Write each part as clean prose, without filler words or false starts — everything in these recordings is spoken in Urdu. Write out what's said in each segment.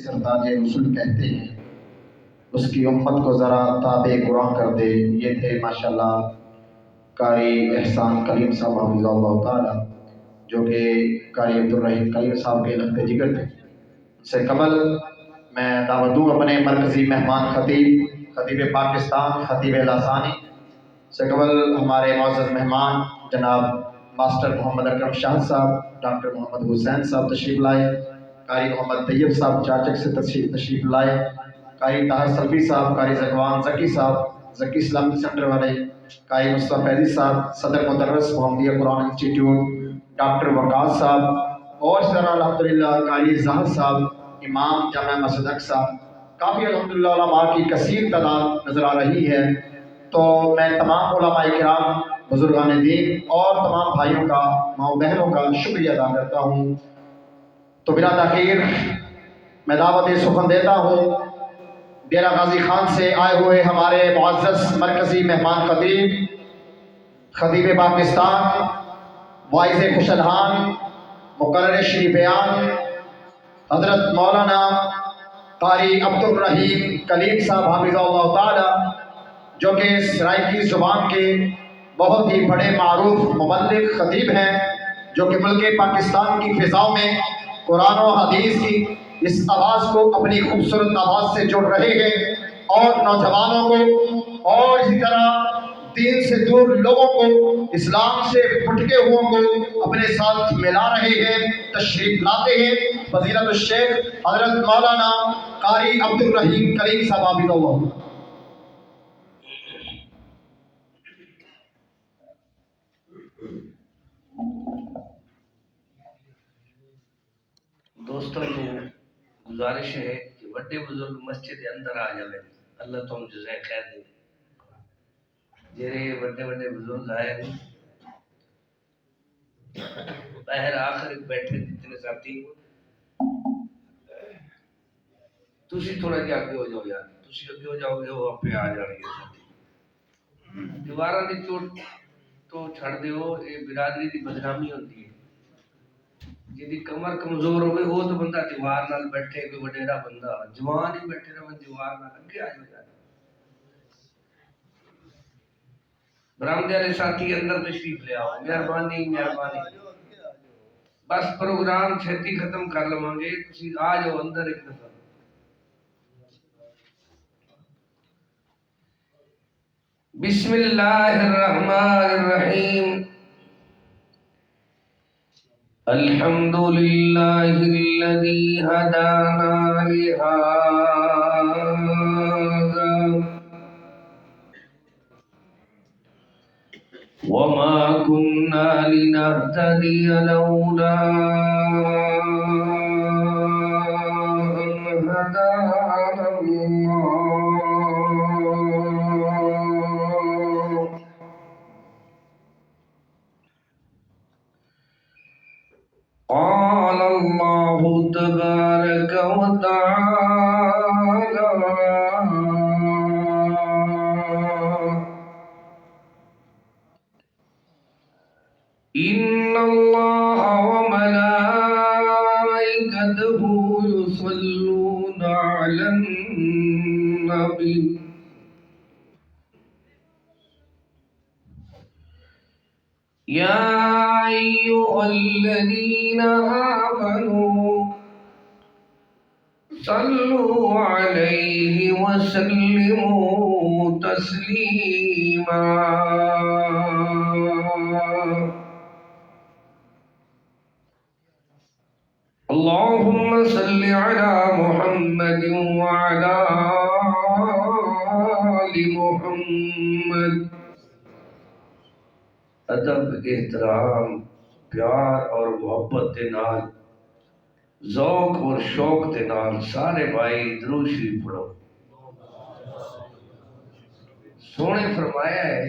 سرتاج رسول کہتے ہیں اس کی امت کو ذرا تابع قرآن کر دے۔ یہ تھے ماشاءاللہ قاری احسان کلیم صاحب حفظہ اللہ تعالی، جو کہ قاری عبدالرحیم کلیم صاحب کے لخت جگر تھے۔ اس سے قبل میں دعوت دوں اپنے مرکزی مہمان خطیب پاکستان خطیب لاسانی سے قبل ہمارے معزز مہمان جناب ماسٹر محمد اکرم شاہ صاحب، ڈاکٹر محمد حسین صاحب تشریف لائے، قاری محمد طیب صاحب چاچک سے تشریف لائے، قاری طاہر سلفی صاحب، قاری زکوان زکی صاحب زکی اسلامک سینٹر والے، قاری مصطفیٰ فیضی صاحب صدر مدرس محمدیہ قرآن انسٹیٹیوٹ، ڈاکٹر وقاص صاحب، اور اس طرح الحمدللہ قاری زاہد صاحب امام جامع مسجد اقصی، کافی الحمدللہ علماء کی کثیر تعداد نظر آ رہی ہے۔ تو میں تمام علماء کرام، بزرگان دین اور تمام بھائیوں کا، ماؤں بہنوں کا شکریہ ادا کرتا ہوں۔ تو بلا تاخیر میں دعوت سخن دیتا ہوں ڈیرہ غازی خان سے آئے ہوئے ہمارے معزز مرکزی مہمان خطیب پاکستان، واعظ خوشالحان، مقرر شریف بیان حضرت مولانا قاری عبدالرحیم کلیم صاحب حافظہ اللہ تعالی، جو کہ سرائیکی زبان کے بہت ہی بڑے معروف مبلغ خطیب ہیں، جو کہ ملک پاکستان کی فضاؤں میں قرآن و حدیث کی اس آواز کو اپنی خوبصورت آواز سے جوڑ رہے ہیں، اور نوجوانوں کو اور اسی طرح دین سے دور لوگوں کو، اسلام سے پھٹکے ہوئوں کو اپنے ساتھ ملا رہے ہیں، تشریف لاتے ہیں۔ فضیلت الشیخ حضرت مولانا قاری عبدالرحیم کلیم صاحب حافظہ اللہ۔ دوستوں کو گزارش ہے کہ بڑے بزرگ مسجد کے اندر آ جائیں، اللہ تم جزائے خیر دے۔ جڑے بڑے بڑے بزرگ آئے ہیں باہر آخر بیٹھے جتنے ساتھی، تسی تھوڑا جا آگے ہو جاؤ یار، تسی آگے ہو جاؤ گے وہ آپ پہ آ جائیں گے ساتھی۔ دیوارہ دی چوٹ تو چھڑ دیو، یہ برادری دی بدنامی ہوتی ہے۔ جی کمر کمزور ہوئے وہ تو بندہ دیوار نال بیٹھے، کوئی وڈیرا بندہ جوان ہی بیٹھے رہے دیوار نال اگے آ جائے۔ برامدے والے ساتھی اندر تشریف لے آؤ، مہربانی مہربانی۔ بس پروگرام چھتی ختم کر لواں گے، تسی آ جاؤ اندر ایک دفعہ۔ بسم اللہ الرحمن الرحیم۔ الحمد للہ الذی ہدانا لہذا وما كنا لنهتدي لولا أن هدانا الله۔ قال الله تبارك وتعالى: إن الله وملائكته يصلون على النبي يا أيها الذين آمنوا صلوا عليه وسلموا تسليما۔ اللهم صل على محمد وعلى آل محمد۔ ادب، احترام، پیار اور محبت کے نال، ذوق اور شوق کے نال سارے بھائی درود شریف پڑھو۔ سونے فرمایا ہے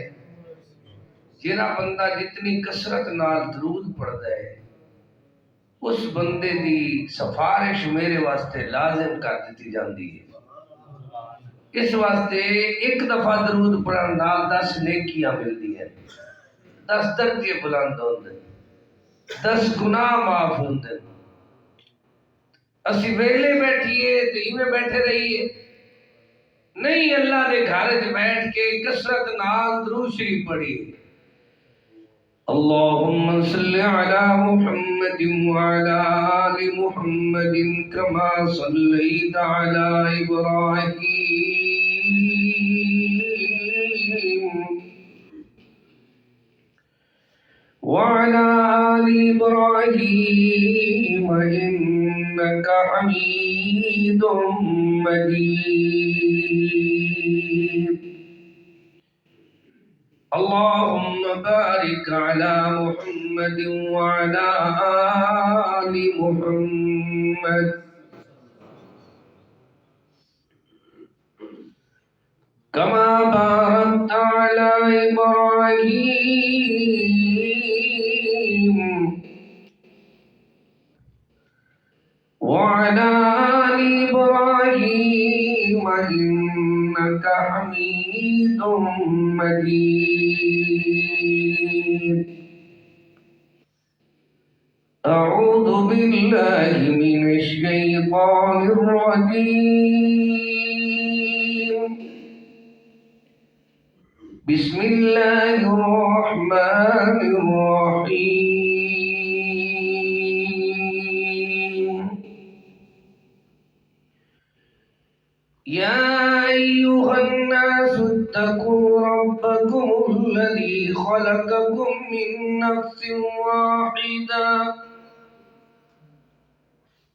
جیڑا بندہ جتنی کثرت نال درود پڑھدا ہے اس بندے دی سفارش میرے واسطے لازم کر دیتی جاندی ہے۔ اس واسطے ایک دفعہ درود پڑھن نال 10 نیکیاں ملدی ہیں، 10 درجے بلند ہوندے، 10 گناہ معاف ہوندے۔ اسی ویلے بیٹھیے ایویں بیٹھے رہیے نہیں اللہ دے گھر وچ بیٹھ کے کثرت نال درود شریف پڑھیے اللهم صل على محمد وعلى آل محمد كما صليت على إبراهيم وعلى آل إبراهيم إنك حميد مجيد اللهم بارك على محمد وعلى آل محمد كما باركت على إبراهيم وعلى آل إبراهيم إنك حميد مجيد أعوذ بالله من الشيطان الرجيم بسم الله الرحمن الرحيم يا أيها الناس اتقوا ربكم الذي خلقكم من نفس واحدة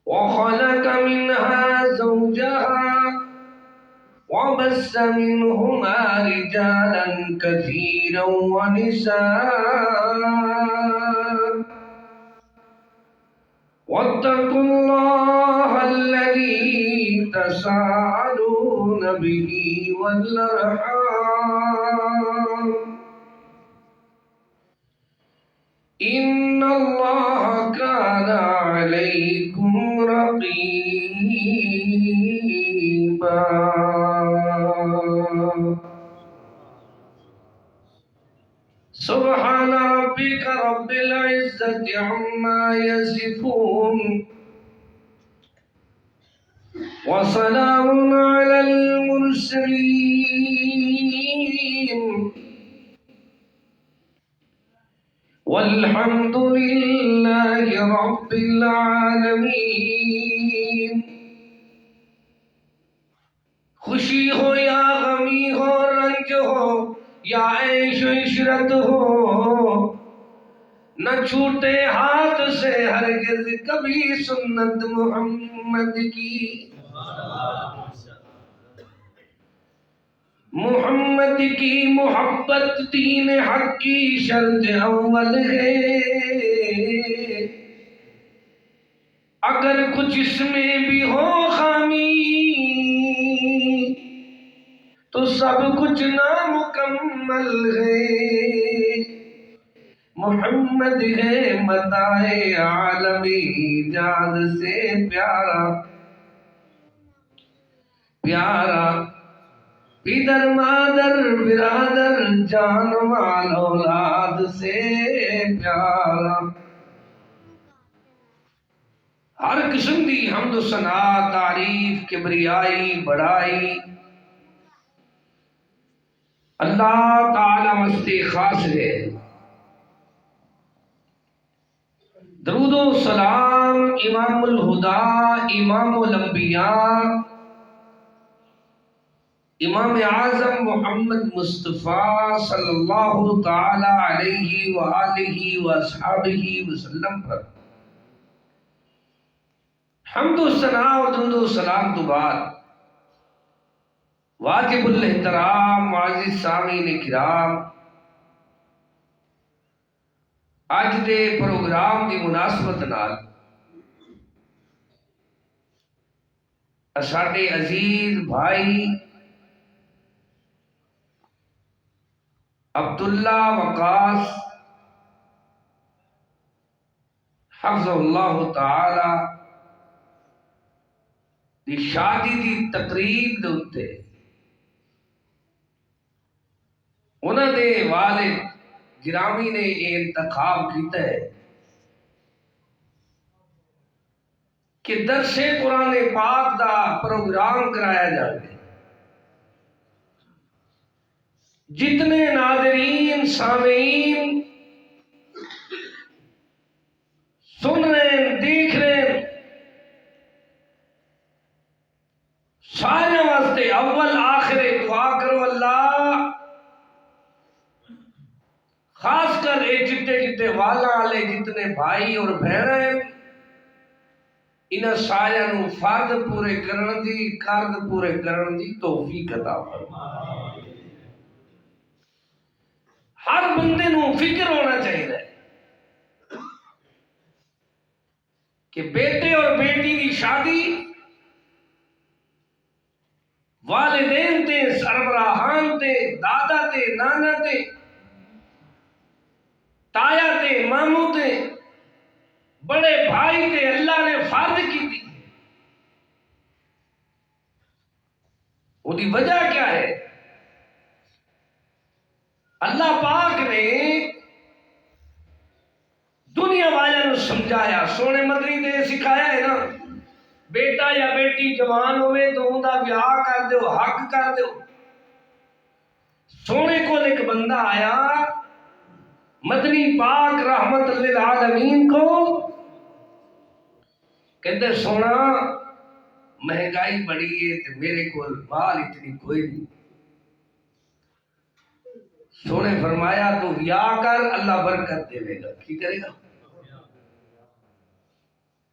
وخلق منها زوجها وبث منهما رجالا كثيرا ونساء واتقوا الله الذي تساءلون به والأرحام إن الله كان عليكم رقيبا سبحان ربك رب العزة عما يصفون وسلام على المرسلين والحمد لله رب العالمين خوشی ہو یا غمی ہو رنج ہو یا عیش و عشرت ہو نہ چھوٹے ہاتھ سے ہرگز کبھی سنت محمد کی محمد کی محبت دین حق کی شرط اول ہے اگر کچھ اس میں بھی ہو خامی تو سب کچھ نامکمل ہے محمد ہے متاع عالم ایجاد سے پیارا پیارا پدر مادر برادر جان مال اولاد سے پیارا ہر قسم دی حمد و ثنا تعریف کبریائی بڑائی اللہ تعالی واسطے خاص ہے درود و سلام امام الہدا امام الانبیاء امام اعظم محمد مصطفیٰ صلی اللہ تعالی علیہ وآلہ وصحبہ وسلم پر حمد و ثنا و درود و سلام تو بعد واجب الاحترام معزز سامعین کرام اج دے پروگرام دی مناسبت نال ساڈے عزیز بھائی عبداللہ وقاص حفظ اللہ تعالی دی شادی دی تقریب دے اتے انہاں دے والد گرامی نے یہ انتخاب کیتا ہے کہ درس قرآن پاک دا پروگرام کرایا جائے، جتنے ناظرین سامعین سن رہے ہیں دیکھ رہے ہیں، سارے واسطے اول آخر دعا کرو اللہ خاص کر اے جتے جتے والا والے جتنے بھائی اور بہن ہیں انہاں سایاں نو فرض پورے کرن دی قرض پورے کرن دی توفیق عطا فرما۔ ہر بندے نو فکر ہونا چاہیے کہ بیٹے اور بیٹی کی شادی والدین تے سربراہان تے دادا تے نانا تے تایا تے ماموں تے بڑے بھائی تے اللہ نے فرض کی تھی۔ وہ دی وجہ کیا ہے؟ اللہ پاک نے دنیا والوں نے سمجھایا، سونے مدنی نے سکھایا ہے نا، بیٹا یا بیٹی جوان ہوئے تو ان کا بیاہ کر دو، حق کر دو۔ سونے کو ایک بندہ آیا مدنی پاک رحمت للعالمین کو، کہتے سونا مہنگائی بڑی ہے تو میرے کو مال اتنی کوئی نہیں۔ سونے فرمایا تو بیاہ کر، اللہ برکت دے گا۔ کی کرے گا؟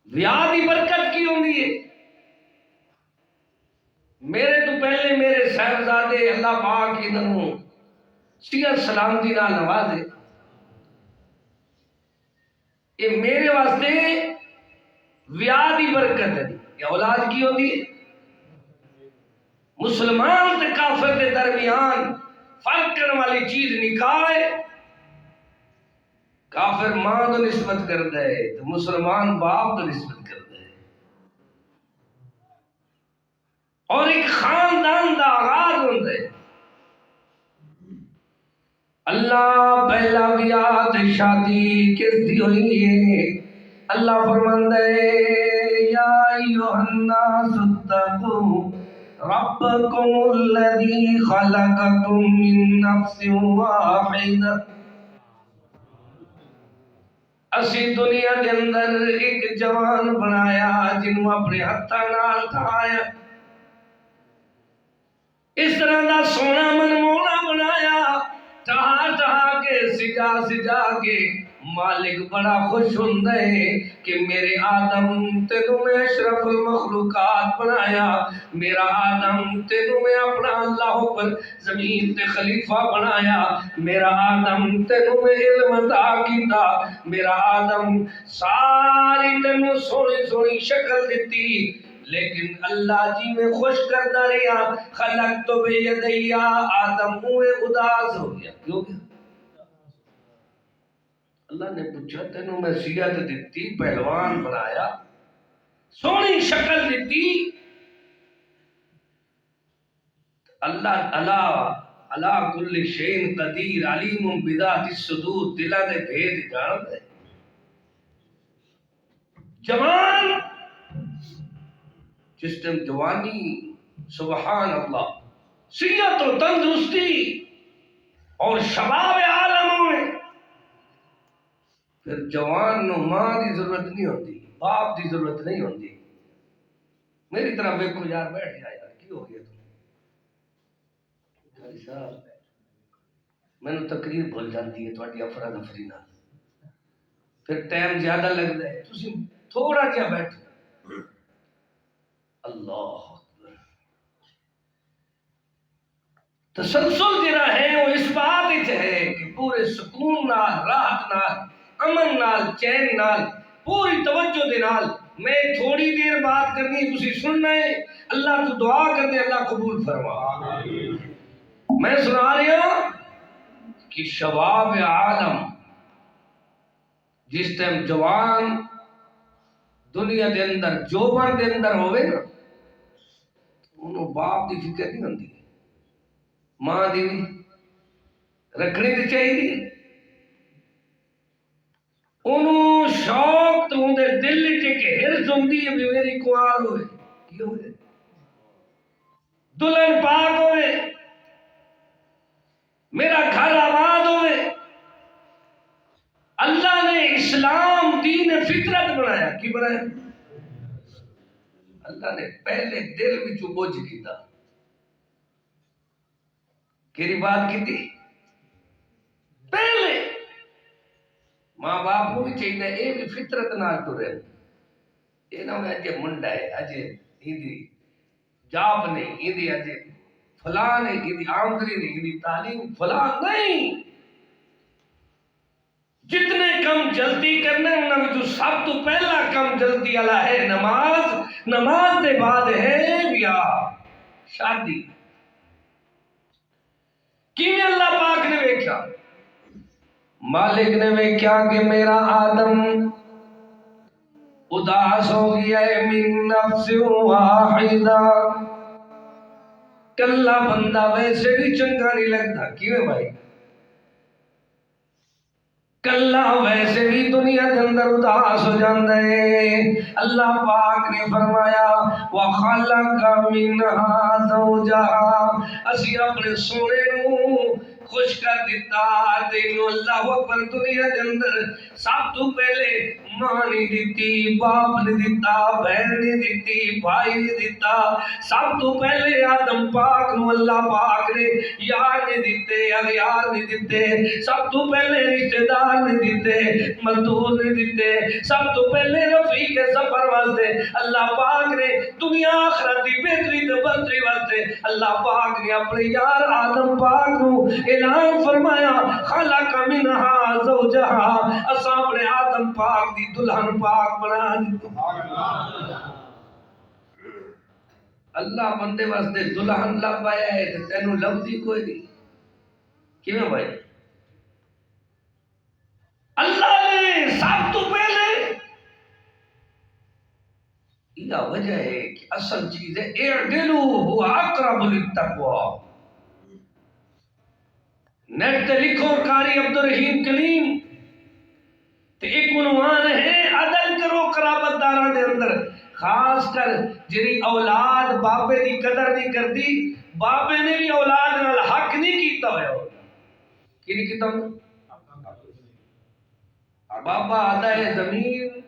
بیاہ دی برکت کی ہوندی ہے؟ میرے تو پہلے میرے صاحبزادے اللہ پاک انہوں صحت سلامتی نال نوازے، یہ میرے واسطے بیاہ دی برکت ہے۔ یہ اولاد کی ہوتی ہے؟ مسلمان تے کافر کے درمیان فرق کرنے والی چیز نکاح ہے۔ کافر ماں تو نسبت کرتا ہے تو مسلمان باپ تو نسبت کرتا ہے، اور ایک خاندان دا آغاز ہوتا ہے۔ اللہ پہلا بیاہ تے شادی کس دی ہوئی ہے؟ اللہ فرماندا ہے یا ایھا الناس اتقوا ربکم الذی خلقکم من نفس واحدہ۔ اسی دنیا کے اندر ایک جوان بنایا جنہوں اپنے ہتھاں نال کھایا، اس طرح دا سونا منمونا بنایا، ٹہا ٹہا کے سجا سجا کے مالک بڑا خوش ہوندا ہے کہ میرے آدم تینوں میں اشرف المخلوقات بنایا، میرا آدم تینوں میں اپنا اللہ پر زمین تے خلیفہ بنایا، میرا آدم تینوں میں علم عطا کیتا، میرا آدم ساری تینوں سونی سونی شکل دیتی، لیکن اللہ جی میں خوش کرتا رہیا، خلق تو بے یدیا، آدم ہوئے اداس ہو گیا۔ کیوں گیا؟ اللہ نے پوچھا تینوں میں صحت دیتی، پہلوان بنایا، سونی شکل دیتی، اللہ اللہ کل شیء قدیر علیم بذات الصدور، دلاں دے بھید جانتا ہے۔ جوان جس ٹائم جوانی سبحان اللہ صحت و تندرستی اور شباب عالم میں، پھر جوان نو ماں دی ضرورت نہیں ہوتی، باپ دی ضرورت نہیں ہوتی۔ میری طرح ویکھو یار، بیٹھ جا یار، کی ہو گیا تم صاحب؟ مینوں تقریر بھول جاتی ہے تہاڈی افراتفری نال، پھر ٹائم زیادہ لگتا ہے، تسی تھوڑا جہا بیٹھو۔ اللہ اکبر۔ تسلسل جڑا ہے وہ اس بات وچ ہے کہ پورے سکون نال، راحت نال، امن نال، چین نال، پوری توجہ دے نال میں تھوڑی دیر بات کرنی، تسی سننا ہے، اللہ تو دعا کر دے اللہ قبول فرما۔ میں سنا رہا ہوں کہ شباب عالم جس ٹائم جوان دنیا دے اندر جوبن دے اندر ہوئے نا، انہوں باپ دی فکر نہیں ہوندی، ماں دی بھی رکھنی تے چاہیے، انہوں شوق تو اندر دل کے ہرس ہوندی ہے بھی میری کوار ہوئے کی ہوئے دلہن پاک ہوئے میرا گھر آباد ہوئے. اللہ نے اسلام دین فطرت بنایا کی بنایا اللہ نے پہلے دل وچوں بوجھ کیتا کیڑی بات کی پہلے ماں باپ کو بھی چاہیے اے بھی فطرت نال ٹرے اے نہ ہوئے اجے منڈا ہے اجے ایندی جاب نہیں ایندی اجے فلاں نہیں ایندی آمدنی نہیں ایندی تعلیم فلاں نہیں. جتنے کم جلدی کرنے انہاں وچوں سب تو پہلا کم جلدی والا ہے نماز. نماز دے بعد ہے بیاہ شادی. کیویں اللہ پاک نے ویکھیا مالک نے ویکھیا کہ میرا آدم اداس ہو گیا ہے من نفس واحدہ کلا بندہ ویسے بھی چنگا نہیں لگتا کیویں بھائی کلا ویسے بھی دنیا کے اندر اداس ہو جاندے. اللہ پاک نے فرمایا وَخَلَقَ مِنْهَا زَوْجَهَا اسی اپنے سونے نو خوش کر دیتا تینو اللہ اکبر. دنیا کے اندر سب تو پہلے ماں نہیں دیتی باپ نہیں دیتا بہن نہیں دیتی بھائی نہیں دیتا. سب تو پہلے آدم پاک نو اللہ پاک نے یار نہیں دیتے اغیار نہیں دیتے. سب تو پہلے رشتہ دار نہیں دیتے مزدور نہیں دیتے. سب تو پہلے رفیق سفر واسطے اللہ پاک نے دنیا آخرت دی بہتری تے برتری واسطے اللہ پاک نے اپنے یار آدم پاک نو اعلان فرمایا خلق منها زوجها اساں اپنے آدم پاک دی دلہن پاک بنا دی. اللہ بندے واسطے دلہن لب آیا ہے تے تینوں لبدی کوئی نہیں کیویں بھائی اللہ نے سب تو پہلے یہ وجہ ہے کہ اصل چیز ہے اعدلوا هو اقرب للتقوی. نیٹ تے لکھو قاری عبدالرحیم کلیم تے ایک عنوان ہے عدل کرو قرابت داراں دے اندر خاص کر جڑی اولاد بابے دی قدر نہیں کردی بابے نے بھی اولاد نال حق نہیں کیتا ہویا کی نہیں کیتا بابا آدھا ہے زمین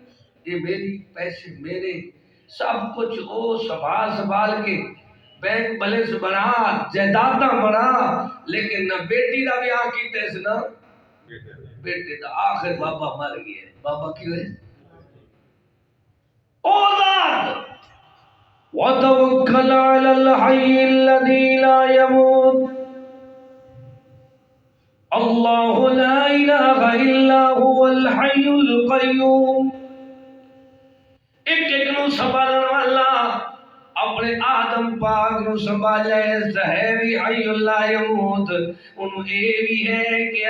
یہ میری پیسے میرے سب کچھ او سنبھال کے بینک بیلنس بنا جائیداداں بنا لیکن نہ بیٹی دا بیاہ کیتے اس نہ بیٹے دا. آخر بابا مر گئے. بابا کیوں ہے اولاد وَتَوَكَّلْ عَلَى الْحَيِّ الَّذِي لَا يَمُوتُ اللہ لا الہ الا هو الحی القیوم. ایک نو سنبھالن والا اپنے آدم پاک نو سنبھالے زہری حی اللہ یموت. انہوں اے بھی ہے کہ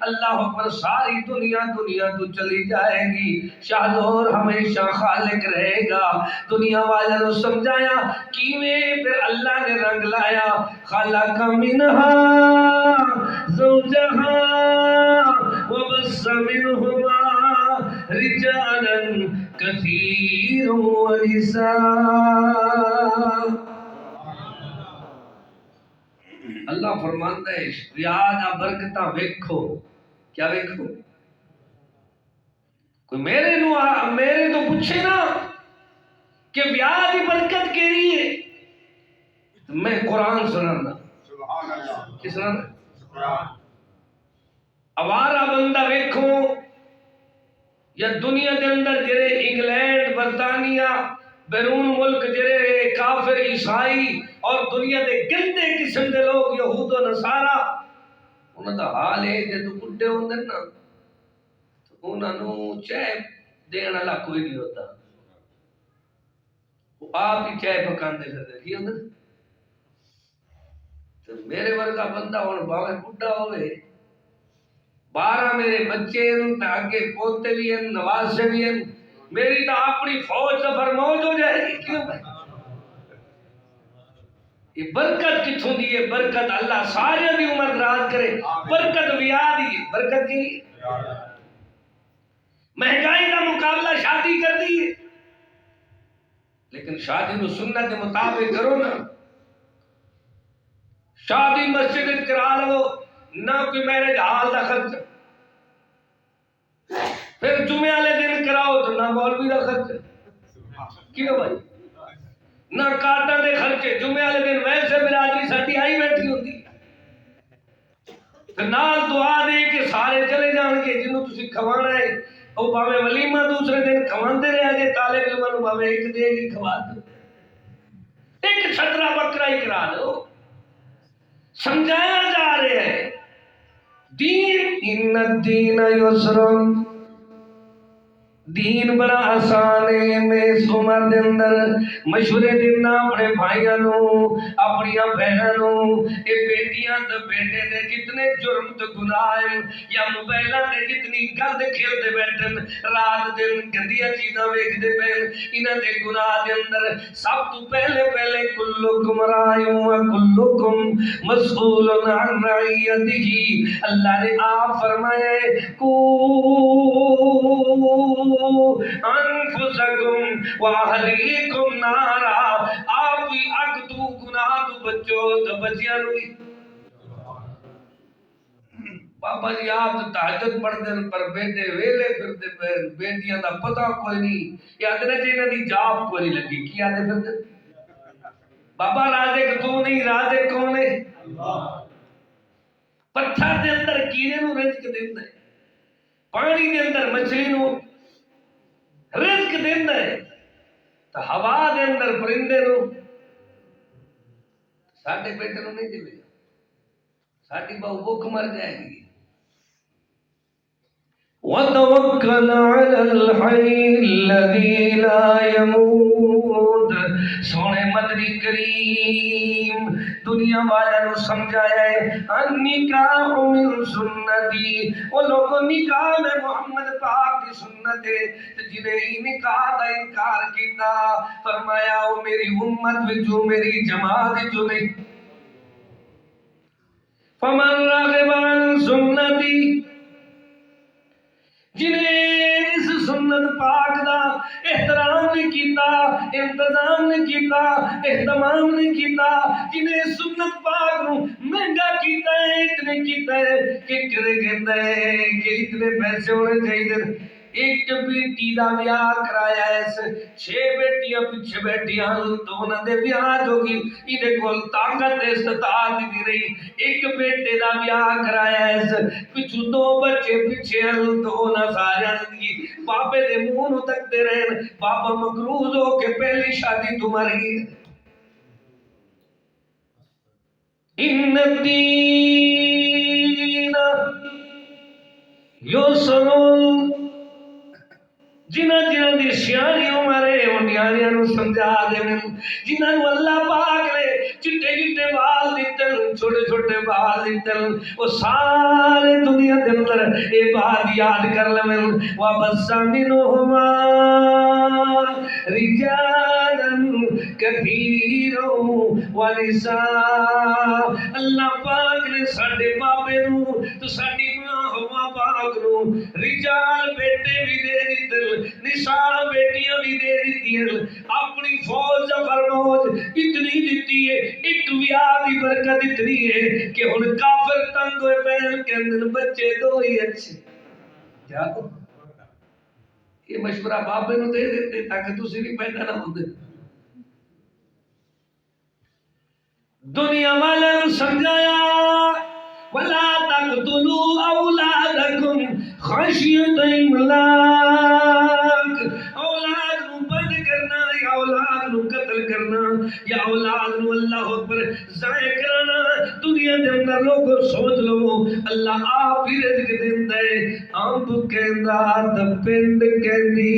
اللہ اکبر ساری دنیا تو چلی جائے گی شاہدور ہمیشہ خالق رہے گا. دنیا والے نو سمجھایا کیویں پھر اللہ نے رنگ لایا خلق منها زوجها وبث منهما رجالا كثيرا ونساء. اللہ فرماتا ہے یاد برکتاں ویکھو کیا ویکھو کوئی میرے تو پوچھے نا کہ بیاہ دی برکت کیڑی ہے میں قرآن سنانا کس سنانا اوارا بندہ ویکھو یا دنیا کے اندر جڑے انگلینڈ برطانیہ بیرون ملک جڑے کافر عیسائی اور دنیا دے گندے قسم دے لوگ یہود و نصارا انہاں دا حال ہے جدوں بڈھے ہوندے نا تو انہاں نو چائے دین والا کوئی نہیں ہوتا وہ آپ ہی چائے پکاندے پھردے کی ہوندا تو میرے ورگا بندہ ہن باویں بڈھا ہوئے 12 میرے بچے ہیں آگے پوتے بھی ہیں نوازے بھی ہیں میری تو اپنی فوج سفر موج ہو جائے گی کیوں یہ برکت کتھوں دی ہے برکت اللہ سارے دی عمر دراز کرے برکت بیاہ دی برکت کی مہنگائی کا مقابلہ شادی کر دی ہے، لیکن شادی نو سنت کے مطابق کرو نا. شادی مسجد کرا لو، نہ کوئی میرج ہال کا خرچ، پھر جمعے والے دن کراؤ تو نہ مولوی کا خرچ. کیوں بھائی؟ نہ کارڈاں دے خرچے، جمعے والے دن ویسے برادری ساری آئی بیٹھی ہوتی، نال دعا دے کے سارے چلے جان گے. جنوں تسی کھوانا ہے وہ باوے ولیمہ دوسرے دن کھواندے رہے جے، طالب علماں نوں باوے ایک دے ہی کھوا دو، ایک چھترا بکرا ہی کرا دو. سمجھایا جا رہا ہے دین، ان الدین یسر، دین بڑا آسان ہے. میں اس عمر دے اندر مشورے دینا اپنے بھائیاں نو، اپنی بہناں نو، اے بیٹیاں تے بیٹے دے جتنے جرم تے گناہ ہیں، یا موبائلاں تے جتنی گند کھیلدے بیٹھن، رات دن گندیاں چیزاں ویکھدے پئے، انہاں دے گناہ دے اندر سب تو پہلے کلکم راع و کلکم مسئول عن رعیتہ. اللہ نے آپ فرمایا ہے کو انفسکم و اہلیکم نارا، آپ بھی اگ تو گناہ تو بچو تو بچیاں نو. بابا جی آپ تو تہجد پڑھتے ہیں پر بیٹے ویلے پھرتے پہ، بیٹیاں دا پتہ کوئی نہیں، یا ادھر جی ندی جاب کوئی نہیں لگی، کی آتے پھرتے. بابا رازق تو نہیں، رازق کون ہے؟ پتھر دے اندر کیڑے نو رزق دیندا ہے، پانی دے اندر مچھلی نو رزق دیندا ہے، تو ہوا دے اندر پرندے نو. ساڈے بیٹے نو نہیں دے، ساڈی بہو بھوک مر جائے گی. وَتَوَكَّلْ عَلَى الْحَيِّ الَّذِي لَا يَمُوتُ. سونے مدنی کریم دنیا والوں نے سمجھایا ہے النکاح من سنتی، وہ لوگوں نکاح میں محمد پاک کی سنت ہے. جنہیں نکاح کا انکار کیتا فرمایا وہ میری امت میں جو میری جماعت جو نہیں. فمن راغب عن سنتی، جنہیں اس سنت پاک دا احترام نہیں کیتا، انتظام نہیں کیتا، اہتمام نہیں کیتا، جنہیں سنت پاک نو مہنگا کیتا ہے، اتنے کیتا ہے کہ کرے کہتا ہے کہ اتنے پیسے ہونے چاہیے. ایک بیٹی دا بیاہ کرایا ہے، 6 بیٹیاں پیچھے بیٹھیاں، دونوں دے بیاہ جو گی ادھے کول طاقت استطاعت دی رہی. ایک بیٹے دا بیاہ کرایا ہے، پچھو 2 بچے پیچھے دونوں سارے زندگی بابے دے منہ نو تکتے رہن. بابا مقروض ہو کے پہلی شادی تو مر گئی. ان الدین یسر، جنہ دی سیانی عمر ہے وہ نیاریاں نو سمجھا دین. جنہاں نو اللہ پاک نے چٹے چٹے بال دتن، چھوٹے چھوٹے بال دتن، وہ سارے دنیا دے اندر اے بات یاد کر لمن. وَبَثَّ مِنْهُمَا رِجَالًا كَثِيرًا وَنِسَاءً. اللہ پاک نے ساڈے بابے نو تو ساڈی ماں ہوا پاک نو رجال بیٹے بھی دے دیتے، نساء بیٹیاں بھی دے دیتی ہیں. اپنی فوج ظفر موج اتنی دیتی ہے، ایک بیاہ دی برکت اتنی ہے کہ ہن کافر تنگ ہوئے پہن کے اندر بچے 2 ہی اچھے. کیا تو یہ مشورہ بابے نو دے دیتے تاکہ تسی بھی پیدا نہ ہوندے. دنیا والے سمجھایا وَلَا تَقْتُلُوا أَوْلَادَكُمْ خَشْيَةَ إِمْلَاقٍ. اولاد نو بند کرنا یا اولاد نو قتل کرنا یا اولاد نو اللہ اکبر ضائع کرنا. دنیا دے اندر لوگوں سوچ لو اللہ آپ ہی رزق دیندا ہے. امب کہندا تے پنڈ کہندی،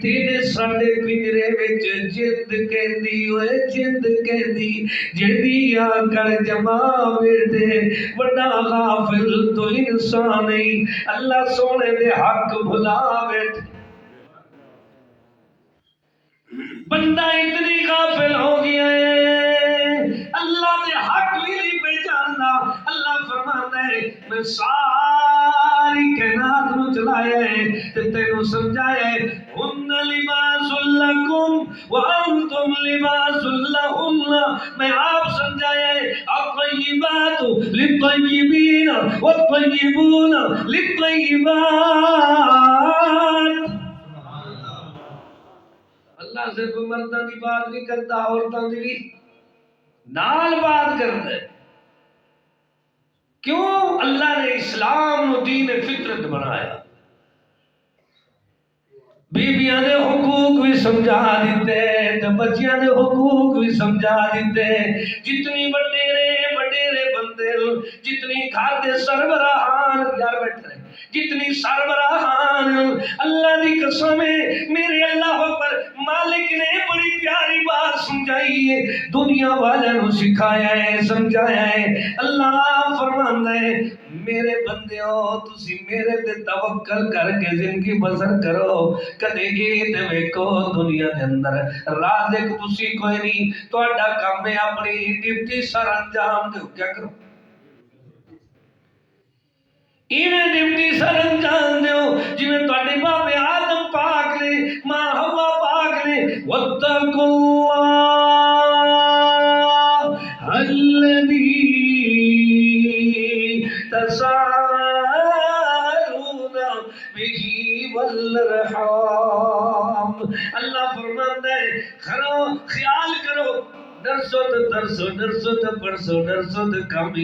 تیرے ساڈے پنجرے وچ جند کہندی، اوے جند کہندی جدی آ کر جما بیٹے. بڑا غافل تو انسان نہیں، اللہ سونے دے حق بھلا بیٹھے. بندہ اتنی غافل ہو گیا ہے اللہ دے حق بھی نہیں پہچاننا. اللہ فرماتا ہے میں ساری کائنات نو چلا سکھایا ہے تے تینوں سمجھایا ہے ہن لباس لکم وانتم لباس لہن میں آپ سمجھایا ہے الطیبات للطیبین والطیبون للطیبات اللہ صرف مردوں کی بات نہیں کرتا عورتوں کی بھی نال بات کرتا ہے کیوں اللہ نے اسلام نو دین فطرت بنایا بیبیاں دے حقوق بھی سمجھا دیتے تے بچیاں دے حقوق بھی سمجھا دیتے جتنی وڈیرے بندے جتنی گھر دے سربراہان یار بیٹھ رہے جتنی سربراہان اللہ دی قسم ہے میرے اللہ پر مالک نے بڑی پیاری بات سمجھائی ہے دنیا والوں سکھایا ہے سمجھایا ہے اللہ فرماندا ہے میرے بندیو تسی میرے تے توکل کر کے زندگی بسر کرو کدے یہ تے ویکھو دنیا دے اندر رازق تسی کوئی نہیں تہاڈا کام ہے اپنی ڈیوٹی سر انجام دیو کیا کرو ایویں ڈیوٹی سر انجام دیو جویں تہاڈے باپ آدم پاک نے ماں حوا پاک نے واتقوا اللہ الذی تساءلون به والارحام اللہ فرماتا ہے خیال کرو درسو تو پڑھسو کامیاب